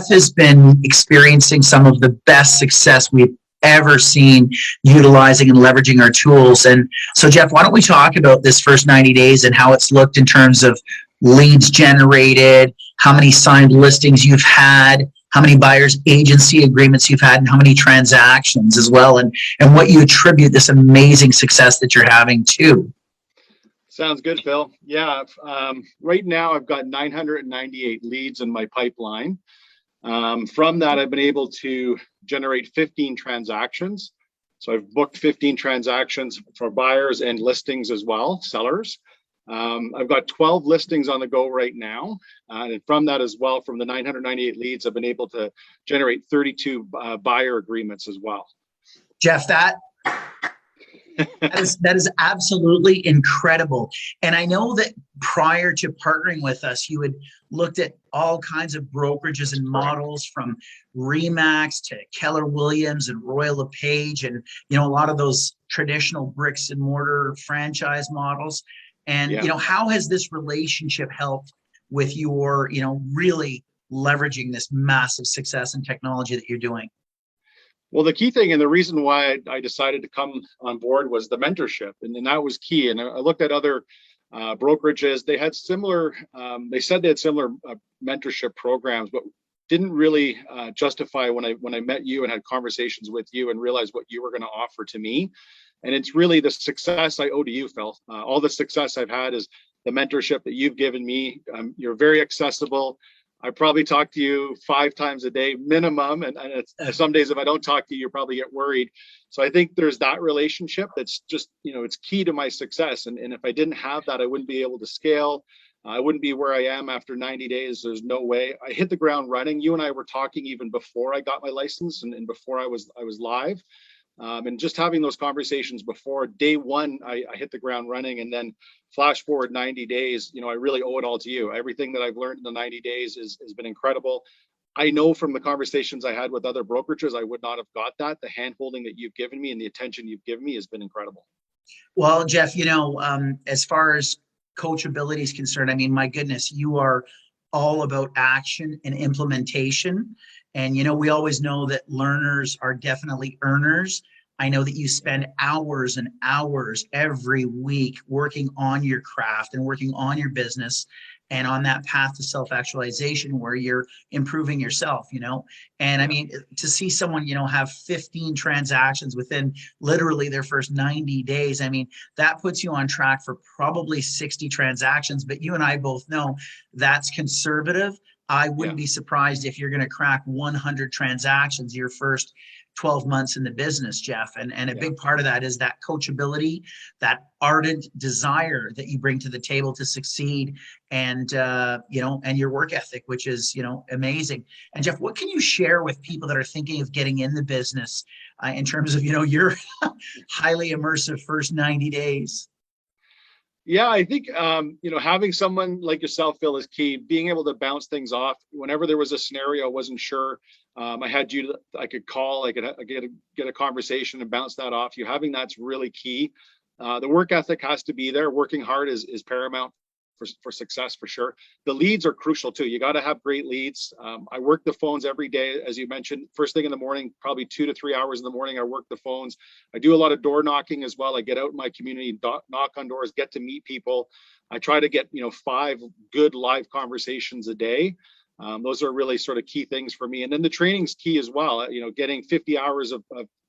has been experiencing some of the best success we've ever seen utilizing and leveraging our tools. And so, Jeff, why don't we talk about this first 90 days and how it's looked in terms of leads generated, how many signed listings you've had, how many buyers agency agreements you've had, and how many transactions as well, and what you attribute this amazing success that you're having to. Sounds good, Phil. Yeah, right now I've got 998 leads in my pipeline. From that, I've been able to generate 15 transactions. So I've booked 15 transactions for buyers and listings as well, sellers. I've got 12 listings on the go right now. And from that as well, from the 998 leads, I've been able to generate 32 buyer agreements as well. Jeff, that is absolutely incredible. And I know that prior to partnering with us, you had looked at all kinds of brokerages and models, from Remax to Keller Williams and Royal LePage, and a lot of those traditional bricks and mortar franchise models. And how has this relationship helped with your really leveraging this massive success and technology that you're doing? Well, the key thing and the reason why I decided to come on board was the mentorship, and that was key. And I looked at other brokerages. They had similar, they said they had similar mentorship programs, but didn't really justify when I met you and had conversations with you and realized what you were going to offer to me. And it's really the success I owe to you, Phil. All the success I've had is the mentorship that you've given me. You're very accessible. I probably talk to you 5 times a day minimum. And some days if I don't talk to you, you probably get worried. So I think there's that relationship that's just, it's key to my success. And if I didn't have that, I wouldn't be able to scale. I wouldn't be where I am after 90 days. There's no way. I hit the ground running. You and I were talking even before I got my license and before I was live. And just having those conversations before day one, I hit the ground running, and then flash forward 90 days, I really owe it all to you. Everything that I've learned in the 90 days has been incredible. I know from the conversations I had with other brokerages, I would not have got that. The hand-holding that you've given me and the attention you've given me has been incredible. Well, Jeff, as far as coachability is concerned, I mean, my goodness, you are all about action and implementation. And, we always know that learners are definitely earners. I know that you spend hours and hours every week working on your craft and working on your business and on that path to self-actualization where you're improving yourself, And I mean, to see someone, have 15 transactions within literally their first 90 days, I mean, that puts you on track for probably 60 transactions. But you and I both know that's conservative. I wouldn't be surprised if you're going to crack 100 transactions your first 12 months in the business, Jeff. And a big part of that is that coachability, that ardent desire that you bring to the table to succeed, and and your work ethic, which is amazing. And Jeff, what can you share with people that are thinking of getting in the business in terms of your highly immersive first 90 days? Yeah, I think, having someone like yourself, Phil, is key. Being able to bounce things off. Whenever there was a scenario I wasn't sure, I had you, I could call, I could get a conversation and bounce that off you. Having that's really key. The work ethic has to be there. Working hard is paramount for success, for sure. The leads are crucial too. You got to have great leads. I work the phones every day, as you mentioned, first thing in the morning, probably 2 to 3 hours in the morning. I work the phones. I do a lot of door knocking as well. I get out in my community, knock on doors, get to meet people. I try to get 5 good live conversations a day. Those are really sort of key things for me. And then the training's key as well. Getting 50 hours of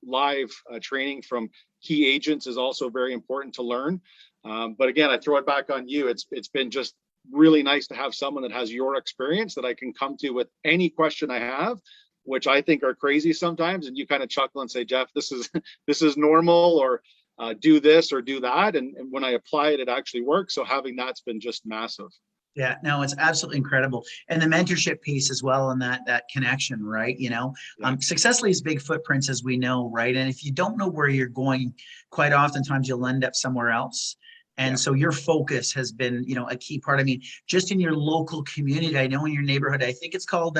live training from key agents is also very important to learn. But again, I throw it back on you. It's been just really nice to have someone that has your experience that I can come to with any question I have, which I think are crazy sometimes. And you kind of chuckle and say, Jeff, this is normal, or do this or do that. And when I apply it, it actually works. So having that's been just massive. Yeah, no, it's absolutely incredible. And the mentorship piece as well, and that connection, right? Success leaves big footprints, as we know, right? And if you don't know where you're going, quite oftentimes you'll end up somewhere else. And so your focus has been, a key part. I mean, just in your local community, I know in your neighborhood, I think it's called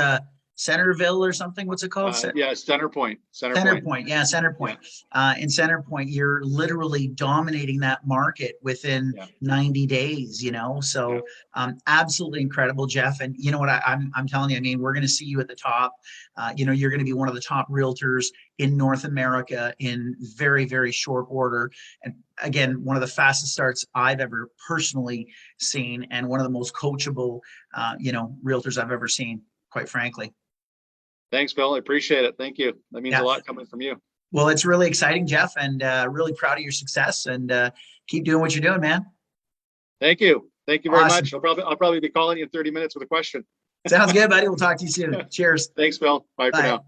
Centerville or something. What's it called? Yeah, Centrepointe. Centrepointe, yeah, Centrepointe. In Centrepointe, you're literally dominating that market within Yeah. 90 days, you know. So absolutely incredible, Jeff. And you know what I'm telling you, I mean, we're going to see you at the top. You know, you're going to be one of the top realtors in North America in very, very short order. And again, one of the fastest starts I've ever personally seen, and one of the most coachable, you know, realtors I've ever seen, quite frankly. Thanks, Bill. I appreciate it. Thank you. That means a lot coming from you. Well, it's really exciting, Jeff, and really proud of your success, and keep doing what you're doing, man. Thank you. Thank you very Awesome. much. I'll probably be calling you in 30 minutes with a question. Sounds good, buddy. We'll talk to you soon. Cheers. Thanks, Bill. Bye for now.